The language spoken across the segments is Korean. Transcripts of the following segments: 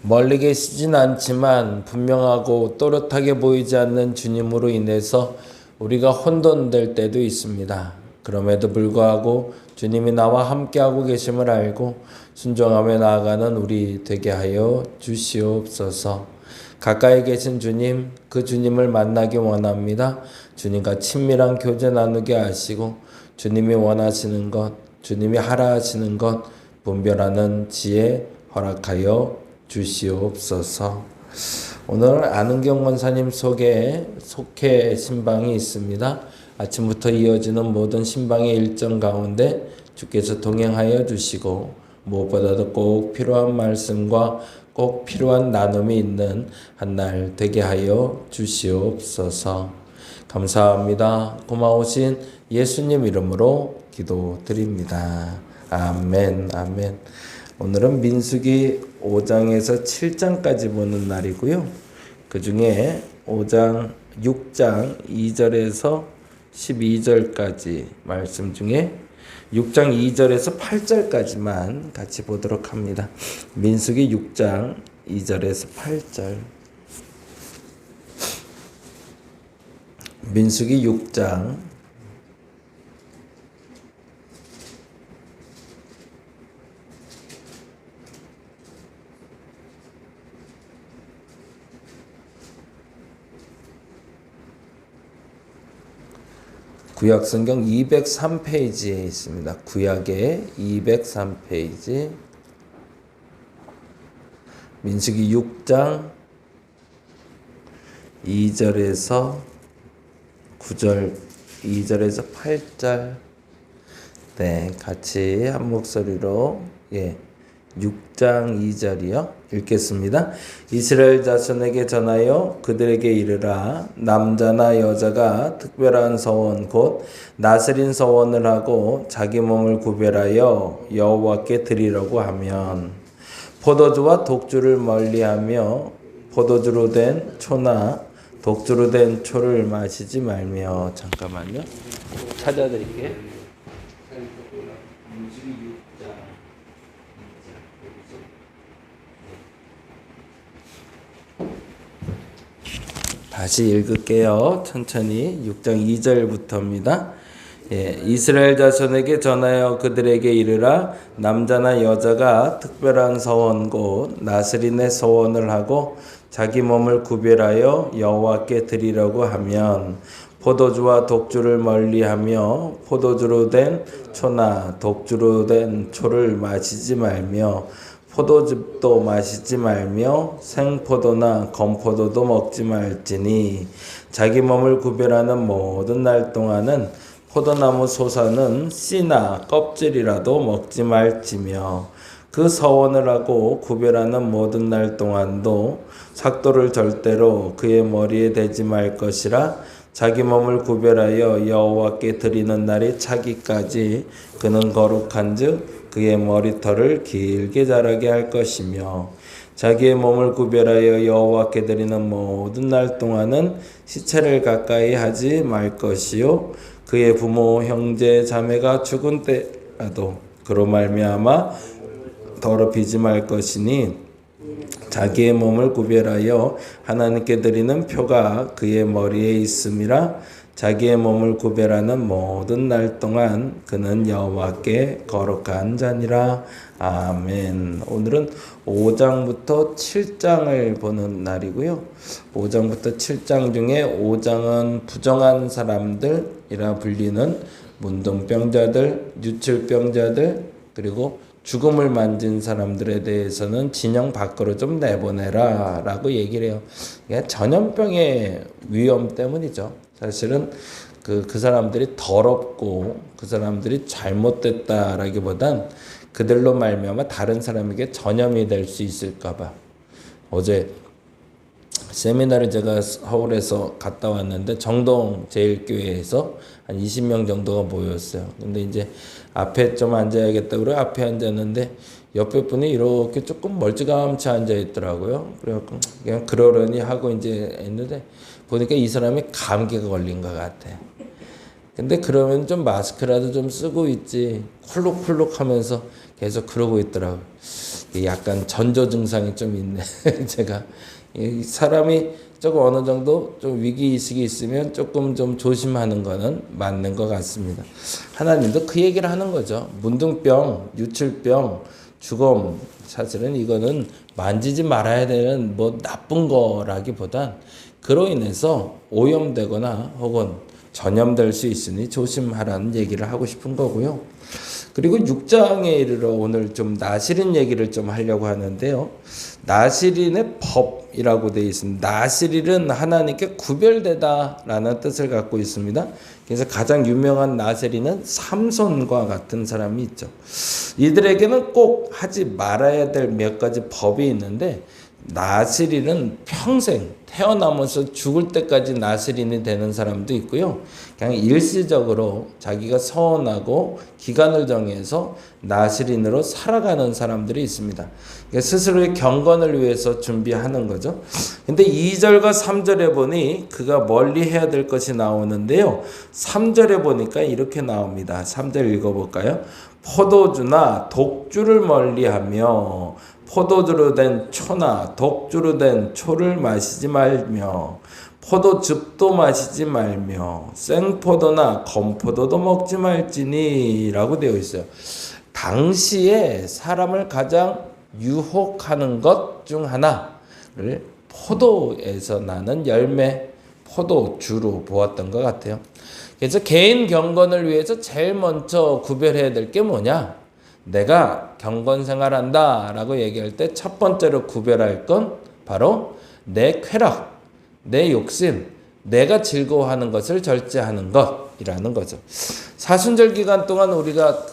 멀리 계시진 않지만 분명하고 또렷하게 보이지 않는 주님으로 인해서 우리가 혼돈될 때도 있습니다. 그럼에도 불구하고 주님이 나와 함께하고 계심을 알고 순종하며 나아가는 우리 되게 하여 주시옵소서. 가까이 계신 주님, 그 주님을 만나기 원합니다. 주님과 친밀한 교제 나누게 하시고 주님이 원하시는 것, 주님이 하라 하시는 것 분별하는 지혜 허락하여 주시옵소서. 오늘 안은경 권사님 속에 속회 신방이 있습니다. 아침부터 이어지는 모든 신방의 일정 가운데 주께서 동행하여 주시고 무엇보다도 꼭 필요한 말씀과 꼭 필요한 나눔이 있는 한 날 되게 하여 주시옵소서. 감사합니다. 고마우신 예수님 이름으로 기도드립니다. 아멘, 아멘. 오늘은 민수기 5장에서 7장까지 보는 날이고요. 그 중에 5장 6장 2절에서 12절까지 말씀 중에 6장 2절에서 8절까지만 같이 보도록 합니다. 민수기 6장 2절에서 8절. 민수기 6장 구약성경 203페이지에 있습니다. 구약의 203페이지 민수기 6장 2절에서 9절 2절에서 8절 네, 같이 한 목소리로 6장 2절이요. 읽겠습니다. 이스라엘 자손에게 전하여 그들에게 이르라. 남자나 여자가 특별한 서원 곧 나스린 서원을 하고 자기 몸을 구별하여 여호와께 드리려고 하면 포도주와 독주를 멀리하며 포도주로 된 초나 독주로 된 초를 마시지 말며. 잠깐만요. 찾아드릴게요. 다시 읽을게요. 천천히 6장 2절부터입니다. 이스라엘 자손에게 전하여 그들에게 이르라. 남자나 여자가 특별한 서원 곧 나스린의 서원을 하고 자기 몸을 구별하여 여호와께 드리려고 하면 포도주와 독주를 멀리하며 포도주로 된 초나 독주로 된 초를 마시지 말며 포도즙도 마시지 말며 생포도나 건포도도 먹지 말지니 자기 몸을 구별하는 모든 날 동안은 포도나무 솟아는 씨나 껍질이라도 먹지 말지며 그 서원을 하고 구별하는 모든 날 동안도 삭도를 절대로 그의 머리에 대지 말 것이라. 자기 몸을 구별하여 여호와께 드리는 날이 차기까지 그는 거룩한즉 그의 머리털을 길게 자라게 할 것이며 자기의 몸을 구별하여 여호와께 드리는 모든 날 동안은 시체를 가까이 하지 말 것이요 그의 부모 형제 자매가 죽은 때라도 그로 말미암아 더럽히지 말 것이니 자기의 몸을 구별하여 하나님께 드리는 표가 그의 머리에 있음이라. 자기의 몸을 구별하는 모든 날 동안 그는 여호와께 거룩한 자니라. 아멘. 오늘은 5장부터 7장을 보는 날이고요. 5장부터 7장 중에 5장은 부정한 사람들이라 불리는 문둥병자들, 유출병자들, 그리고 죽음을 만진 사람들에 대해서는 진영 밖으로 좀 내보내라 라고 얘기를 해요. 이게 전염병의 위험 때문이죠. 사실은 그 사람들이 더럽고 그 사람들이 잘못됐다라기보단 그들로 말미암아 다른 사람에게 전염이 될 수 있을까 봐. 어제 세미나를 제가 서울에서 갔다 왔는데 정동 제일교회에서 한 20명 정도가 모였어요. 근데 이제 앞에 좀 앉아야겠다 그래 앞에 앉았는데 옆에 분이 이렇게 조금 멀찌감치 앉아 있더라고요. 그래갖고 그냥 그러려니 하고 이제 했는데 보니까 이 사람이 감기가 걸린 것 같아. 근데 그러면 좀 마스크라도 좀 쓰고 있지 콜록콜록 하면서 계속 그러고 있더라고요. 약간 전조 증상이 좀 있네. 제가 이 사람이 조금 어느 정도 좀 위기 의식이 있으면 조금 좀 조심하는 거는 맞는 것 같습니다. 하나님도 그 얘기를 하는 거죠. 문둥병, 유출병, 죽음, 사실은 이거는 만지지 말아야 되는 뭐 나쁜 거라기보단 그로 인해서 오염되거나 혹은 전염될 수 있으니 조심하라는 얘기를 하고 싶은 거고요. 그리고 6장에 이르러 오늘 좀 나시린 얘기를 좀 하려고 하는데요. 나시린의 법이라고 되어 있습니다. 나시린은 하나님께 구별되다라는 뜻을 갖고 있습니다. 그래서 가장 유명한 나시린은 삼손과 같은 사람이 있죠. 이들에게는 꼭 하지 말아야 될 몇 가지 법이 있는데 나시린은 평생 태어나면서 죽을 때까지 나시린이 되는 사람도 있고요. 그냥 일시적으로 자기가 서원하고 기간을 정해서 나시린으로 살아가는 사람들이 있습니다. 스스로의 경건을 위해서 준비하는 거죠. 근데 2절과 3절에 보니 그가 멀리 해야 될 것이 나오는데요. 3절에 보니까 이렇게 나옵니다. 3절 읽어볼까요? 포도주나 독주를 멀리하며 포도주로 된 초나 독주로 된 초를 마시지 말며 포도즙도 마시지 말며 생포도나 건포도도 먹지 말지니 라고 되어 있어요. 당시에 사람을 가장 유혹하는 것 중 하나를 포도에서 나는 열매, 포도주로 보았던 것 같아요. 그래서 개인 경건을 위해서 제일 먼저 구별해야 될 게 뭐냐? 내가 경건 생활한다 라고 얘기할 때 첫 번째로 구별할 건 바로 내 쾌락, 내 욕심, 내가 즐거워하는 것을 절제하는 것이라는 거죠. 사순절 기간 동안 우리가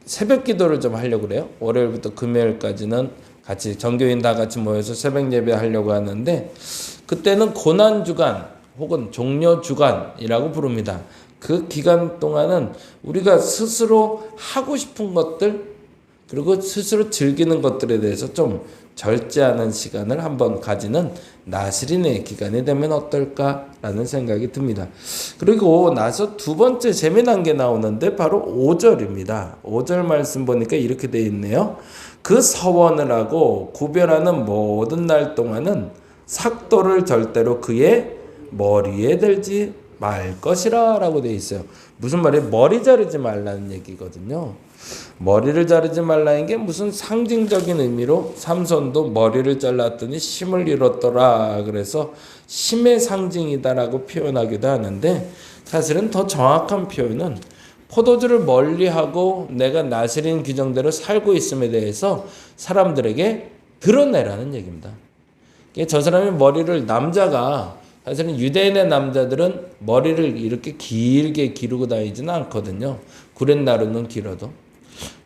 새벽 기도를 좀 하려고 그래요. 월요일부터 금요일까지는 같이 전교인 다 같이 모여서 새벽 예배 하려고 하는데 그때는 고난 주간 혹은 종려 주간이라고 부릅니다. 그 기간 동안은 우리가 스스로 하고 싶은 것들 그리고 스스로 즐기는 것들에 대해서 좀 절제하는 시간을 한번 가지는 나시린의 기간이 되면 어떨까라는 생각이 듭니다. 그리고 나서 두 번째 재미난 게 나오는데 바로 5절입니다. 5절 말씀 보니까 이렇게 되어 있네요. 그 서원을 하고 구별하는 모든 날 동안은 삭도를 절대로 그의 머리에 들지 말 것이라 라고 되어 있어요. 무슨 말이에요? 머리 자르지 말라는 얘기거든요. 머리를 자르지 말라는 게 무슨 상징적인 의미로 삼손도 머리를 잘랐더니 힘을 잃었더라. 그래서 힘의 상징이다라고 표현하기도 하는데 사실은 더 정확한 표현은 포도주를 멀리하고 내가 나시린 규정대로 살고 있음에 대해서 사람들에게 드러내라는 얘기입니다. 저 사람이 머리를 남자가 사실은 유대인의 남자들은 머리를 이렇게 길게 기르고 다니지는 않거든요. 구렛나루는 길어도.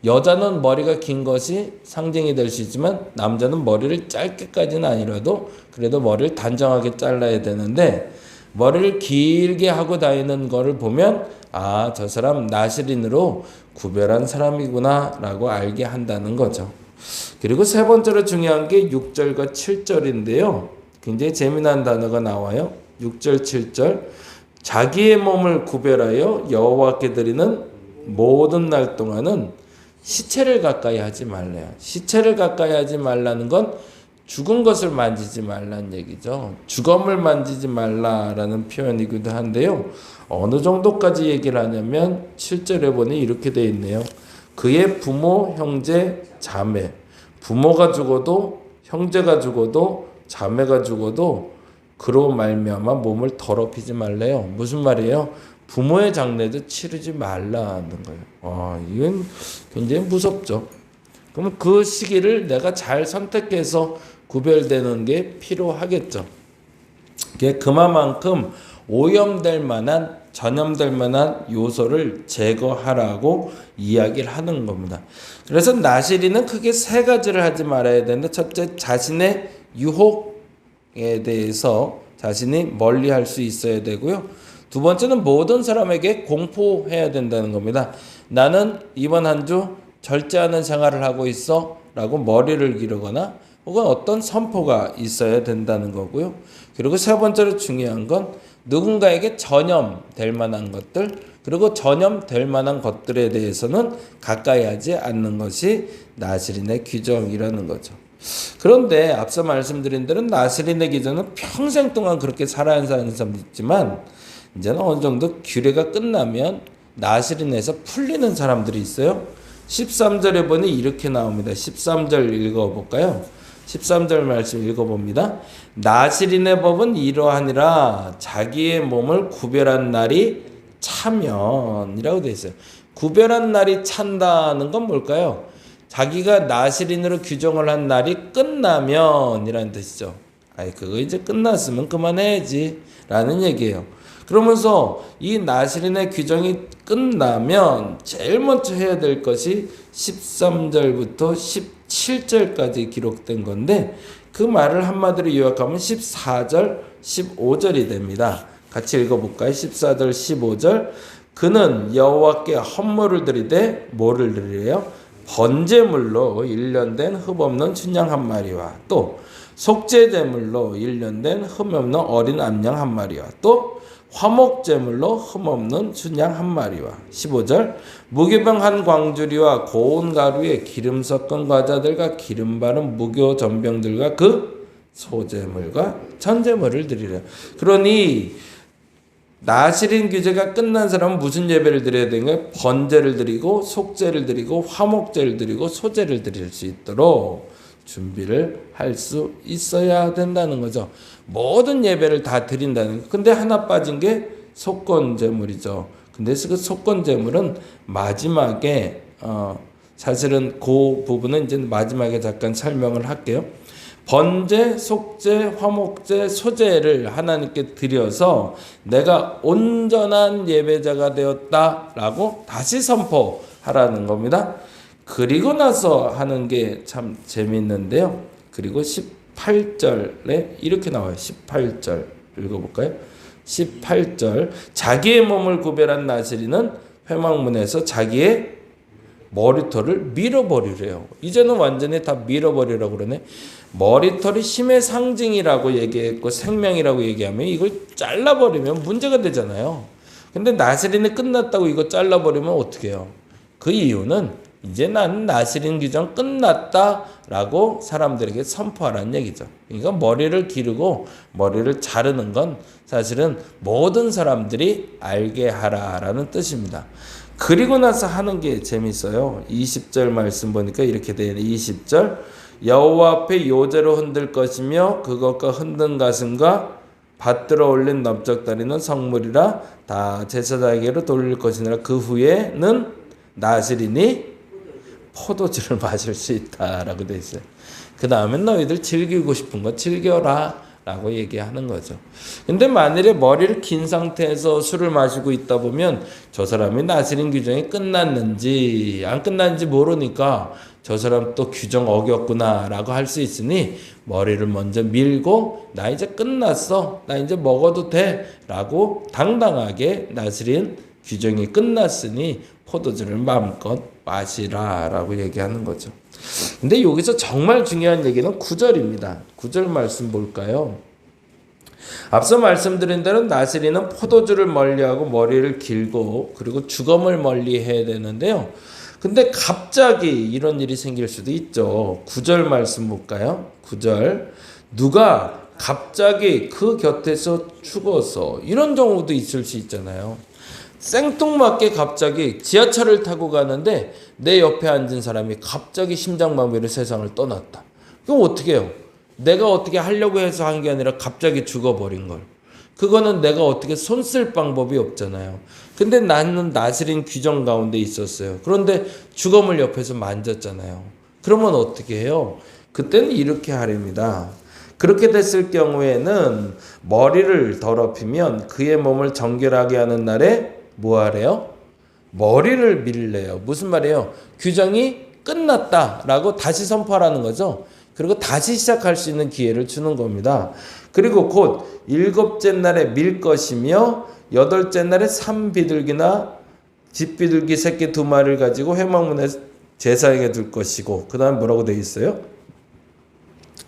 여자는 머리가 긴 것이 상징이 될 수 있지만 남자는 머리를 짧게까지는 아니라도 그래도 머리를 단정하게 잘라야 되는데 머리를 길게 하고 다니는 거를 보면 아, 저 사람 나시린으로 구별한 사람이구나 라고 알게 한다는 거죠. 그리고 세 번째로 중요한 게 6절과 7절인데요. 굉장히 재미난 단어가 나와요. 6절, 7절. 자기의 몸을 구별하여 여호와께 드리는 모든 날 동안은 시체를 가까이 하지 말래요. 시체를 가까이 하지 말라는 건 죽은 것을 만지지 말라는 얘기죠. 죽음을 만지지 말라라는 표현이기도 한데요. 어느 정도까지 얘기를 하냐면 7절에 보니 이렇게 되어 있네요. 그의 부모, 형제, 자매. 부모가 죽어도 형제가 죽어도 자매가 죽어도 그로 말미암아 몸을 더럽히지 말래요. 무슨 말이에요? 부모의 장례도 치르지 말라는 거예요. 이건 굉장히 무섭죠. 그러면 그 시기를 내가 잘 선택해서 구별되는 게 필요하겠죠. 그만큼 오염될 만한 전염될 만한 요소를 제거하라고 이야기를 하는 겁니다. 그래서 나시린은 크게 세 가지를 하지 말아야 되는데 첫째, 자신의 유혹에 대해서 자신이 멀리할 수 있어야 되고요. 두 번째는 모든 사람에게 공포해야 된다는 겁니다. 나는 이번 한 주 절제하는 생활을 하고 있어 라고 머리를 기르거나 혹은 어떤 선포가 있어야 된다는 거고요. 그리고 세 번째로 중요한 건 누군가에게 전염될 만한 것들, 그리고 전염될 만한 것들에 대해서는 가까이 하지 않는 것이 나스린의 규정이라는 거죠. 그런데 앞서 말씀드린 대로 나스린의 규정은 평생 동안 그렇게 살아야 하는 사람도 있지만 이제는 어느 정도 규례가 끝나면 나스린에서 풀리는 사람들이 있어요. 13절에 보니 이렇게 나옵니다. 13절 읽어볼까요? 13절 말씀 읽어봅니다. 나스린의 법은 이러하니라 자기의 몸을 구별한 날이 차면이라고 되어 있어요. 구별한 날이 찬다는 건 뭘까요? 자기가 나스린으로 규정을 한 날이 끝나면 이라는 뜻이죠. 그거 이제 끝났으면 그만해야지 라는 얘기예요. 그러면서 이 나스린의 규정이 끝나면 제일 먼저 해야 될 것이 13절부터 17절까지 기록된 건데 그 말을 한마디로 요약하면 14절, 15절이 됩니다. 같이 읽어볼까요? 14절, 15절. 그는 여호와께 헌물을 드리되 뭐를 드리래요? 번제물로 1년 된 흠없는 춘양 한 마리와 또 속죄제물로 1년 된 흠없는 어린 암양 한 마리와 또 화목제물로 흠없는 춘양 한 마리와 15절 무교병 한 광주리와 고운 가루에 기름 섞은 과자들과 기름 바른 무교 전병들과 그 소제물과 전제물을 드리라. 그러니 나스린 규제가 끝난 사람은 무슨 예배를 드려야 되는가? 번제를 드리고 속죄를 드리고 화목제를 드리고 소제를 드릴 수 있도록 준비를 할 수 있어야 된다는 거죠. 모든 예배를 다 드린다는 거. 근데 하나 빠진 게 속건제물이죠. 근데 그 속건제물은 마지막에 사실은 그 부분은 이제 마지막에 잠깐 설명을 할게요. 번제, 속제, 화목제, 소제를 하나님께 드려서 내가 온전한 예배자가 되었다라고 다시 선포하라는 겁니다. 그리고 나서 하는 게 참 재밌는데요. 그리고 18절에 이렇게 나와요. 18절 읽어볼까요? 18절 자기의 몸을 구별한 나스리는 회막문에서 자기의 머리털을 밀어버리래요. 이제는 완전히 다 밀어버리라고 그러네. 머리털이 힘의 상징이라고 얘기했고 생명이라고 얘기하면 이걸 잘라버리면 문제가 되잖아요. 근데 나스린이 끝났다고 이거 잘라버리면 어떻게 해요? 그 이유는 이제 나는 나스린 규정 끝났다라고 사람들에게 선포하라는 얘기죠. 그러니까 머리를 기르고 머리를 자르는 건 사실은 모든 사람들이 알게 하라라는 뜻입니다. 그리고 나서 하는 게 재밌어요. 20절 말씀 보니까 이렇게 되어 있는 20절 여호와 앞에 요제로 흔들 것이며 그것과 흔든 가슴과 받들어 올린 넓적다리는 성물이라 다 제사장에게로 돌릴 것이니라. 그 후에는 나스린이 포도주를 마실 수 있다라고 되어 있어요. 그 다음에 너희들 즐기고 싶은 거 즐겨라 라고 얘기하는 거죠. 근데 만일에 머리를 긴 상태에서 술을 마시고 있다 보면 저 사람이 나스린 규정이 끝났는지 안 끝났는지 모르니까 저 사람 또 규정 어겼구나 라고 할 수 있으니 머리를 먼저 밀고 나 이제 끝났어, 나 이제 먹어도 돼 라고 당당하게 나스린 규정이 끝났으니 포도주를 마음껏 마시라 라고 얘기하는 거죠. 근데 여기서 정말 중요한 얘기는 9절입니다. 9절 말씀 볼까요? 앞서 말씀드린 대로 나스린은 포도주를 멀리하고 머리를 길고 그리고 주검을 멀리해야 되는데요. 근데 갑자기 이런 일이 생길 수도 있죠. 9절 말씀 볼까요? 9절 누가 갑자기 그 곁에서 죽어서 이런 경우도 있을 수 있잖아요. 생뚱맞게 갑자기 지하철을 타고 가는데 내 옆에 앉은 사람이 갑자기 심장마비로 세상을 떠났다. 그럼 어떻게 해요? 내가 어떻게 하려고 해서 한 게 아니라 갑자기 죽어버린 걸. 그거는 내가 어떻게 손 쓸 방법이 없잖아요. 근데 나는 나스린 규정 가운데 있었어요. 그런데 주검을 옆에서 만졌잖아요. 그러면 어떻게 해요? 그때는 이렇게 하렵니다. 그렇게 됐을 경우에는 머리를 더럽히면 그의 몸을 정결하게 하는 날에 뭐 하래요? 머리를 밀래요. 무슨 말이에요? 규정이 끝났다라고 다시 선포하라는 거죠. 그리고 다시 시작할 수 있는 기회를 주는 겁니다. 그리고 곧 7째 날에 밀 것이며 8째 날에 산비둘기나 집비둘기 새끼 2마리를 가지고 회막문에 제사장에게 둘 것이고 그 다음 뭐라고 되어 있어요?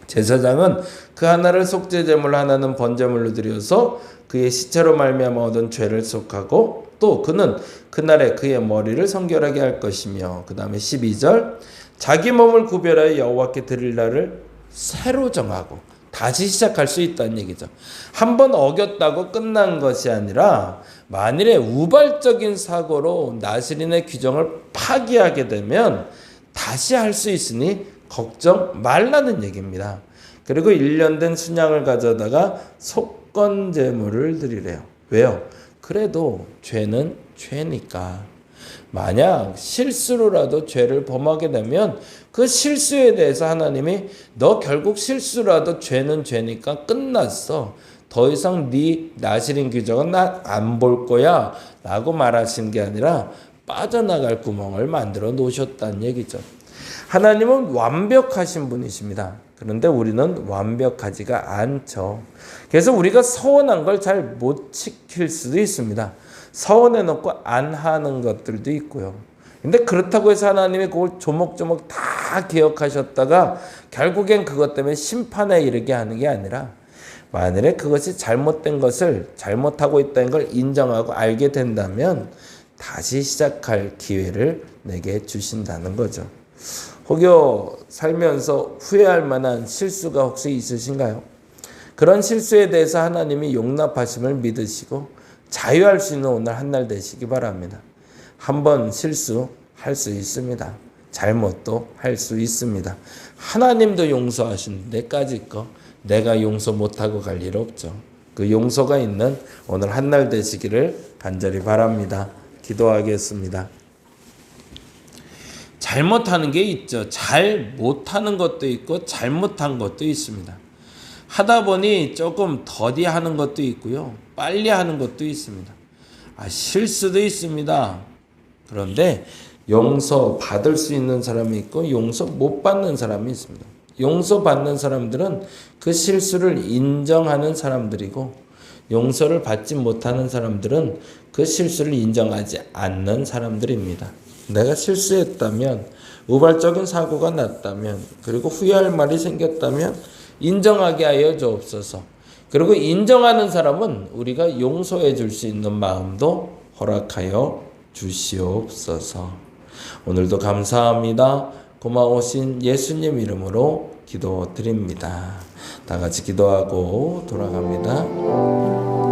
제사장은 그 하나를 속죄제물 하나는 번제물로 드려서 그의 시체로 말미암아 얻은 죄를 속하고 또 그는 그날에 그의 머리를 성결하게 할 것이며 그 다음에 12절 자기 몸을 구별하여 여호와께 드릴 날을 새로 정하고 다시 시작할 수 있다는 얘기죠. 한번 어겼다고 끝난 것이 아니라 만일에 우발적인 사고로 나스린의 규정을 파기하게 되면 다시 할 수 있으니 걱정 말라는 얘기입니다. 그리고 1년 된 순양을 가져다가 속건 제물을 드리래요. 왜요? 그래도 죄는 죄니까. 만약 실수로라도 죄를 범하게 되면 그 실수에 대해서 하나님이 너 결국 실수라도 죄는 죄니까 끝났어. 더 이상 네 나시린 규정은 나 안 볼 거야 라고 말하신 게 아니라 빠져나갈 구멍을 만들어 놓으셨다는 얘기죠. 하나님은 완벽하신 분이십니다. 그런데 우리는 완벽하지가 않죠. 그래서 우리가 서원한 걸 잘 못 지킬 수도 있습니다. 서원해 놓고 안 하는 것들도 있고요. 근데 그렇다고 해서 하나님이 그걸 조목조목 다 기억하셨다가 결국엔 그것 때문에 심판에 이르게 하는 게 아니라 만일에 그것이 잘못된 것을 잘못하고 있다는 걸 인정하고 알게 된다면 다시 시작할 기회를 내게 주신다는 거죠. 혹여 살면서 후회할 만한 실수가 혹시 있으신가요? 그런 실수에 대해서 하나님이 용납하심을 믿으시고 자유할 수 있는 오늘 한날 되시기 바랍니다. 한번 실수할 수 있습니다. 잘못도 할 수 있습니다. 하나님도 용서하시는 데까지 거 내가 용서 못하고 갈 일 없죠. 그 용서가 있는 오늘 한날 되시기를 간절히 바랍니다. 기도하겠습니다. 잘못하는 게 있죠. 잘 못하는 것도 있고 잘못한 것도 있습니다. 하다 보니 조금 더디하는 것도 있고요. 빨리 하는 것도 있습니다. 실수도 있습니다. 그런데 용서 받을 수 있는 사람이 있고 용서 못 받는 사람이 있습니다. 용서 받는 사람들은 그 실수를 인정하는 사람들이고 용서를 받지 못하는 사람들은 그 실수를 인정하지 않는 사람들입니다. 내가 실수했다면, 우발적인 사고가 났다면, 그리고 후회할 말이 생겼다면 인정하게 하여 주옵소서. 그리고 인정하는 사람은 우리가 용서해 줄 수 있는 마음도 허락하여 주시옵소서. 오늘도 감사합니다. 고마우신 예수님 이름으로 기도드립니다. 다 같이 기도하고 돌아갑니다.